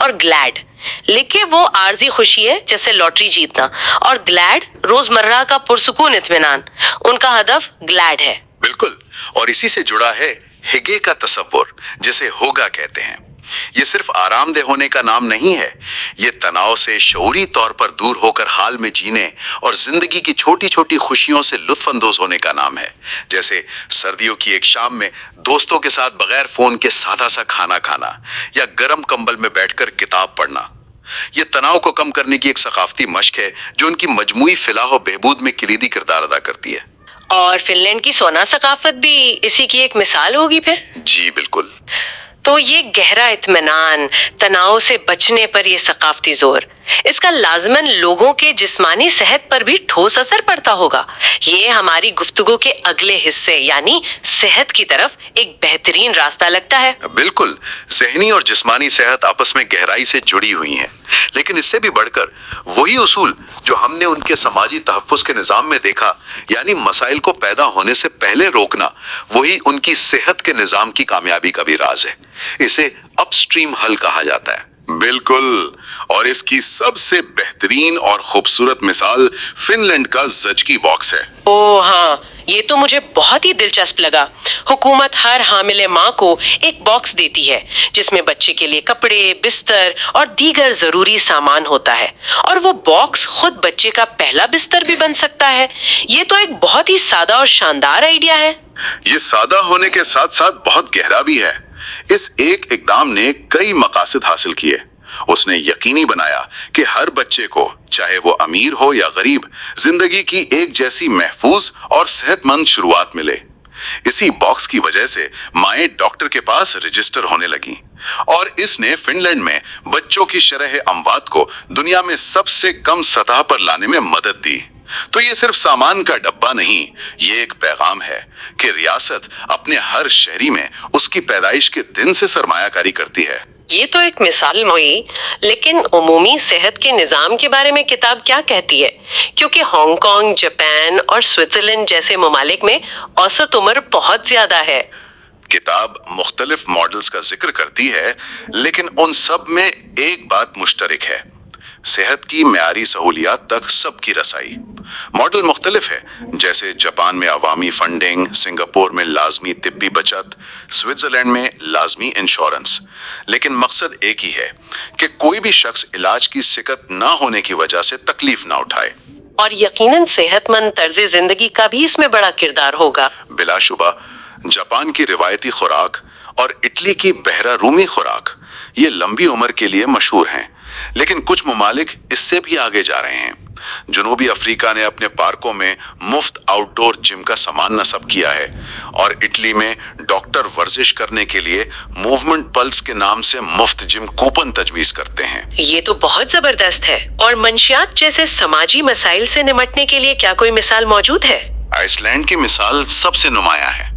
اور گلیڈ. لکھے وہ عارضی خوشی ہے جیسے لاٹری جیتنا, اور گلیڈ روزمرہ کا پرسکون اطمینان. ان کا ہدف گلیڈ ہے. بالکل, اور اسی سے جڑا ہے ہگے کا تصور, جسے ہوگا کہتے ہیں. یہ صرف آرام دہ ہونے کا نام نہیں ہے, یہ تناؤ سے شعوری طور پر دور ہو کر حال میں جینے اور زندگی کی چھوٹی چھوٹی خوشیوں سے لطف اندوز ہونے کا نام ہے. جیسے سردیوں کی ایک شام میں دوستوں کے ساتھ بغیر فون کے سادہ سا کھانا کھانا, یا گرم کمبل میں بیٹھ کر کتاب پڑھنا. یہ تناؤ کو کم کرنے کی ایک ثقافتی مشق ہے جو ان کی مجموعی فلاح و بہبود میں کلیدی کردار ادا کرتی ہے. اور فن لینڈ کی سونا ثقافت بھی اسی کی ایک مثال ہوگی پھر. جی بالکل. تو یہ گہرا اطمینان, تناؤ سے بچنے پر یہ ثقافتی زور, اس کا لازماً لوگوں کے جسمانی صحت پر بھی ٹھوس اثر پڑتا ہوگا. یہ ہماری گفتگو کے اگلے حصے یعنی صحت کی طرف ایک بہترین راستہ لگتا ہے. بالکل, ذہنی اور جسمانی صحت آپس میں گہرائی سے جڑی ہوئی ہیں, لیکن اس سے بھی بڑھ کر وہی اصول جو ہم نے ان کے سماجی تحفظ کے نظام میں دیکھا, یعنی مسائل کو پیدا ہونے سے پہلے روکنا, وہی ان کی صحت کے نظام کی کامیابی کا بھی راز ہے. اسے اپ سٹریم حل کہا جاتا ہے. بالکل, اور اس کی سب سے بہترین اور خوبصورت مثال فن لینڈ کا زچگی باکس ہے. اوہ ہاں, یہ تو مجھے بہت ہی دلچسپ لگا. حکومت ہر حاملہ ماں کو ایک باکس دیتی ہے جس میں بچے کے لیے کپڑے, بستر اور دیگر ضروری سامان ہوتا ہے, اور وہ باکس خود بچے کا پہلا بستر بھی بن سکتا ہے. یہ تو ایک بہت ہی سادہ اور شاندار آئیڈیا ہے. یہ سادہ ہونے کے ساتھ ساتھ بہت گہرا بھی ہے. اس ایک اقدام نے کئی مقاصد حاصل کیے. اس نے یقینی بنایا کہ ہر بچے کو, چاہے وہ امیر ہو یا غریب, زندگی کی ایک جیسی محفوظ اور صحت مند شروعات ملے. اسی باکس کی وجہ سے مائیں ڈاکٹر کے پاس رجسٹر ہونے لگیں, اور اس نے فن لینڈ میں بچوں کی شرح اموات کو دنیا میں سب سے کم سطح پر لانے میں مدد دی. تو یہ صرف سامان کا ڈبہ نہیں, یہ ایک پیغام ہے کہ ریاست اپنے ہر شہری میں اس کی پیدائش کے دن سے سرمایہ کاری کرتی ہے. یہ تو ایک مثال ہوئی, لیکن عمومی صحت کے نظام کے بارے میں کتاب کیا کہتی ہے؟ کیونکہ ہانگ کانگ, جاپان اور سوئٹزرلینڈ جیسے ممالک میں اوسط عمر بہت زیادہ ہے. کتاب مختلف ماڈلز کا ذکر کرتی ہے, لیکن ان سب میں ایک بات مشترک ہے: صحت کی معیاری سہولیات تک سب کی رسائی. ماڈل مختلف ہے, جیسے جاپان میں عوامی فنڈنگ, سنگاپور میں لازمی طبی بچت, سوئٹزرلینڈ میں لازمی انشورنس, لیکن مقصد ایک ہی ہے کہ کوئی بھی شخص علاج کی سکت نہ ہونے کی وجہ سے تکلیف نہ اٹھائے. اور یقیناً صحت مند طرز زندگی کا بھی اس میں بڑا کردار ہوگا. بلا شبہ, جاپان کی روایتی خوراک اور اٹلی کی بحرہ رومی خوراک یہ لمبی عمر کے لیے مشہور ہیں, لیکن کچھ ممالک اس سے بھی آگے جا رہے ہیں. جنوبی افریقہ نے اپنے پارکوں میں مفت آؤٹ ڈور جم کا سامان نصب کیا ہے, اور اٹلی میں ڈاکٹر ورزش کرنے کے لیے موومنٹ پلس کے نام سے مفت جم کوپن تجویز کرتے ہیں. یہ تو بہت زبردست ہے. اور منشیات جیسے سماجی مسائل سے نمٹنے کے لیے کیا کوئی مثال موجود ہے؟ آئس لینڈ کی مثال سب سے نمایاں ہے.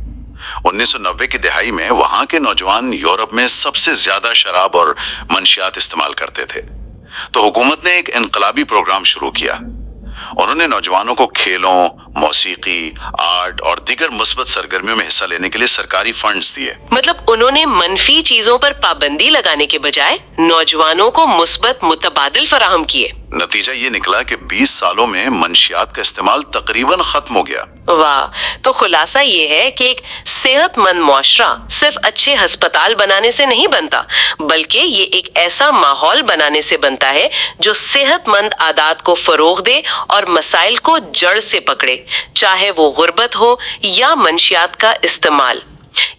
1990 کی دہائی میں وہاں کے نوجوان یورپ میں سب سے زیادہ شراب اور منشیات استعمال کرتے تھے, تو حکومت نے ایک انقلابی پروگرام شروع کیا. انہوں نے نوجوانوں کو کھیلوں, موسیقی, آرٹ اور دیگر مثبت سرگرمیوں میں حصہ لینے کے لیے سرکاری فنڈز دیے. مطلب انہوں نے منفی چیزوں پر پابندی لگانے کے بجائے نوجوانوں کو مثبت متبادل فراہم کیے. نتیجہ یہ نکلا کہ 20 سالوں میں منشیات کا استعمال تقریباً ختم ہو گیا. واہ, تو خلاصہ یہ ہے کہ ایک صحت مند معاشرہ صرف اچھے ہسپتال بنانے سے نہیں بنتا, بلکہ یہ ایک ایسا ماحول بنانے سے بنتا ہے جو صحت مند عادات کو فروغ دے اور مسائل کو جڑ سے پکڑے, چاہے وہ غربت ہو یا منشیات کا استعمال.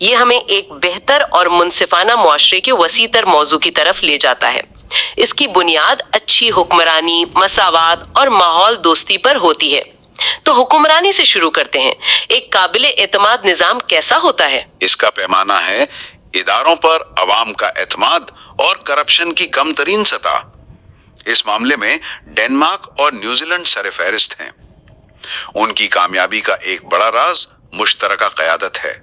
یہ ہمیں ایک بہتر اور منصفانہ معاشرے کے وسیع تر موضوع کی طرف لے جاتا ہے. اس کی بنیاد اچھی حکمرانی, مساوات اور ماحول دوستی پر ہوتی ہے. تو حکمرانی سے شروع کرتے ہیں. ایک قابل اعتماد نظام کیسا ہوتا ہے؟ اس کا پیمانہ ہے اداروں پر عوام کا اعتماد اور کرپشن کی کم ترین سطح. اس معاملے میں ڈنمارک اور نیوزی لینڈ سر فہرست ہیں. ان کی کامیابی کا ایک بڑا راز مشترکہ قیادت ہے.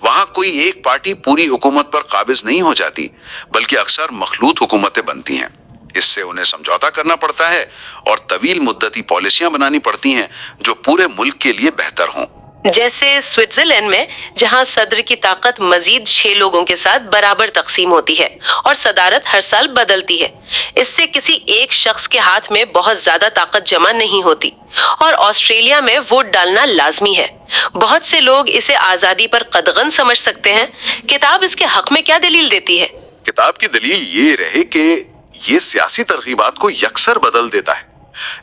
وہاں کوئی ایک پارٹی پوری حکومت پر قابض نہیں ہو جاتی, بلکہ اکثر مخلوط حکومتیں بنتی ہیں. اس سے انہیں سمجھوتا کرنا پڑتا ہے اور طویل مدتی پالیسیاں بنانی پڑتی ہیں جو پورے ملک کے لیے بہتر ہوں. جیسے سوئٹزرلینڈ میں، جہاں صدر کی طاقت مزید 6 لوگوں کے ساتھ برابر تقسیم ہوتی ہے اور صدارت ہر سال بدلتی ہے۔ اس سے کسی ایک شخص کے ہاتھ میں بہت زیادہ طاقت جمع نہیں ہوتی۔ اور آسٹریلیا میں ووٹ ڈالنا لازمی ہے۔ بہت سے لوگ اسے آزادی پر قدغن سمجھ سکتے ہیں۔ کتاب اس کے حق میں کیا دلیل دیتی ہے؟ کتاب کی دلیل یہ رہے کہ یہ سیاسی ترغیبات کو یکسر بدل دیتا ہے۔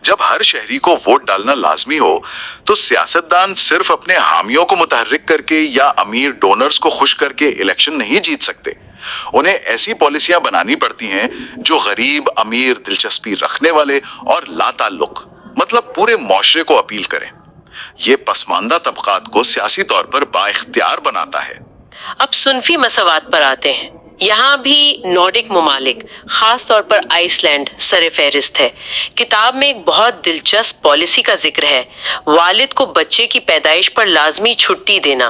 جب ہر شہری کو ووٹ ڈالنا لازمی ہو تو سیاستدان صرف اپنے حامیوں کو متحرک کر کے یا امیر ڈونرز کو خوش کر کے الیکشن نہیں جیت سکتے۔ انہیں ایسی پالیسیاں بنانی پڑتی ہیں جو غریب، امیر، دلچسپی رکھنے والے اور لا تعلق، مطلب پورے معاشرے کو اپیل کریں۔ یہ پسماندہ طبقات کو سیاسی طور پر بااختیار بناتا ہے۔ اب صنفی مساوات پر آتے ہیں۔ یہاں بھی نارڈک ممالک، خاص طور پر آئس لینڈ، سر فہرست ہے۔ کتاب میں ایک بہت دلچسپ پالیسی کا ذکر ہے، والد کو بچے کی پیدائش پر لازمی چھٹی دینا۔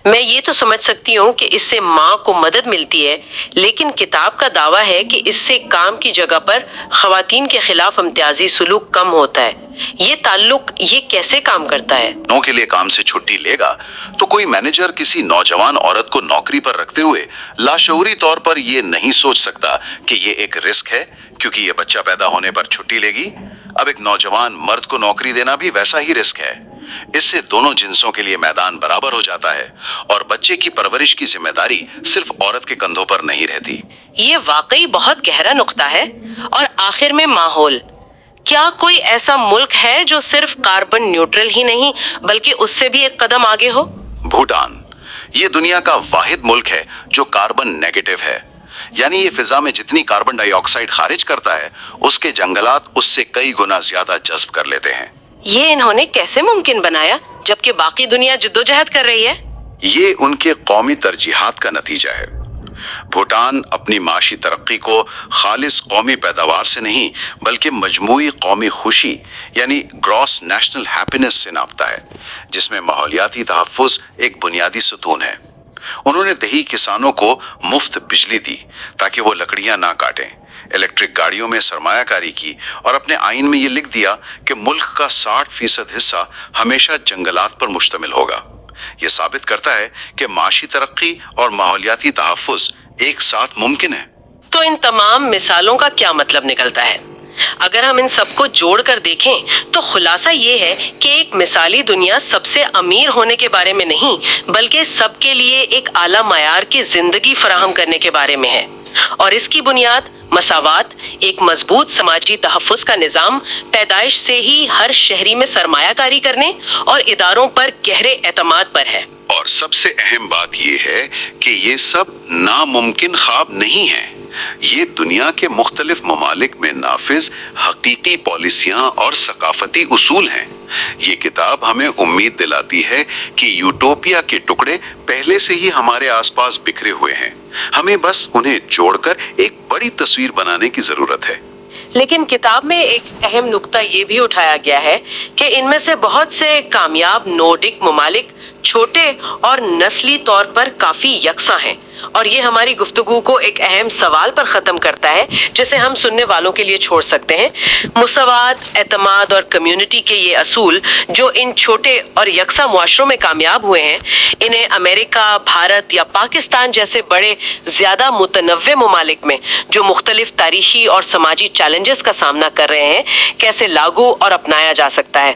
میں یہ تو سمجھ سکتی ہوں کہ اس سے ماں کو مدد ملتی ہے، لیکن کتاب کا دعویٰ ہے کہ اس سے کام کی جگہ پر خواتین کے خلاف امتیازی سلوک کم ہوتا ہے۔ یہ تعلق یہ کیسے کام کرتا ہے؟ نو کے لیے کام سے چھٹی لے گا تو کوئی مینیجر کسی نوجوان عورت کو نوکری پر رکھتے ہوئے لاشعوری طور پر یہ نہیں سوچ سکتا کہ یہ ایک رسک ہے کیونکہ یہ بچہ پیدا ہونے پر چھٹی لے گی۔ اب ایک نوجوان مرد کو نوکری دینا بھی ویسا ہی رسک ہے۔ اس سے دونوں جنسوں کے لیے میدان برابر ہو جاتا ہے اور بچے کی پرورش کی ذمہ داری صرف عورت کے کندھوں پر نہیں رہتی۔ یہ واقعی بہت گہرا نقطہ ہے۔ اور آخر میں ماحول، کیا کوئی ایسا ملک ہے جو صرف کاربن نیوٹرل ہی نہیں بلکہ اس سے بھی ایک قدم آگے ہو؟ بھوٹان یہ دنیا کا واحد ملک ہے جو کاربن نیگیٹو ہے، یعنی یہ فضا میں جتنی کاربن ڈائی آکسائیڈ خارج کرتا ہے اس کے جنگلات اس سے کئی گنا زیادہ جذب کر لیتے ہیں۔ یہ انہوں نے کیسے ممکن بنایا جبکہ باقی دنیا جدوجہد کر رہی ہے؟ یہ ان کے قومی ترجیحات کا نتیجہ ہے۔ بھوٹان اپنی معاشی ترقی کو خالص قومی پیداوار سے نہیں بلکہ مجموعی قومی خوشی یعنی گراس نیشنل ہیپینس سے ناپتا ہے، جس میں ماحولیاتی تحفظ ایک بنیادی ستون ہے۔ انہوں نے دیہی کسانوں کو مفت بجلی دی تاکہ وہ لکڑیاں نہ کاٹیں، الیکٹرک گاڑیوں میں سرمایہ کاری کی اور اپنے آئین میں یہ لکھ دیا کہ ملک کا 60% حصہ ہمیشہ جنگلات پر مشتمل ہوگا۔ یہ ثابت کرتا ہے کہ معاشی ترقی اور ماحولیاتی تحفظ ایک ساتھ ممکن ہے۔ تو ان تمام مثالوں کا کیا مطلب نکلتا ہے؟ اگر ہم ان سب کو جوڑ کر دیکھیں تو خلاصہ یہ ہے کہ ایک مثالی دنیا سب سے امیر ہونے کے بارے میں نہیں بلکہ سب کے لیے ایک اعلیٰ معیار کی زندگی فراہم کرنے کے بارے میں ہے، اور اس کی بنیاد مساوات، ایک مضبوط سماجی تحفظ کا نظام، پیدائش سے ہی ہر شہری میں سرمایہ کاری کرنے اور اداروں پر گہرے اعتماد پر ہے۔ اور سب سے اہم بات یہ ہے کہ یہ سب ناممکن خواب نہیں ہیں، یہ دنیا کے مختلف ممالک میں نافذ حقیقی پالیسیاں اور ثقافتی اصول ہیں۔ یہ کتاب ہمیں امید دلاتی ہے کہ یوٹوپیا کے ٹکڑے پہلے سے ہی ہمارے آس پاس بکھرے ہوئے ہیں، ہمیں بس انہیں جوڑ کر ایک بڑی تصویر بنانے کی ضرورت ہے۔ لیکن کتاب میں ایک اہم نقطہ یہ بھی اٹھایا گیا ہے کہ ان میں سے بہت سے کامیاب نورڈک ممالک چھوٹے اور نسلی طور پر کافی یکساں ہیں، اور یہ ہماری گفتگو کو ایک اہم سوال پر ختم کرتا ہے جسے ہم سننے والوں کے لیے چھوڑ سکتے ہیں۔ مساوات، اعتماد اور کمیونٹی کے یہ اصول جو ان چھوٹے اور یکساں معاشروں میں کامیاب ہوئے ہیں، انہیں امریکہ، بھارت یا پاکستان جیسے بڑے زیادہ متنوع ممالک میں جو مختلف تاریخی اور سماجی چیلنجز کا سامنا کر رہے ہیں، کیسے لاگو اور اپنایا جا سکتا ہے۔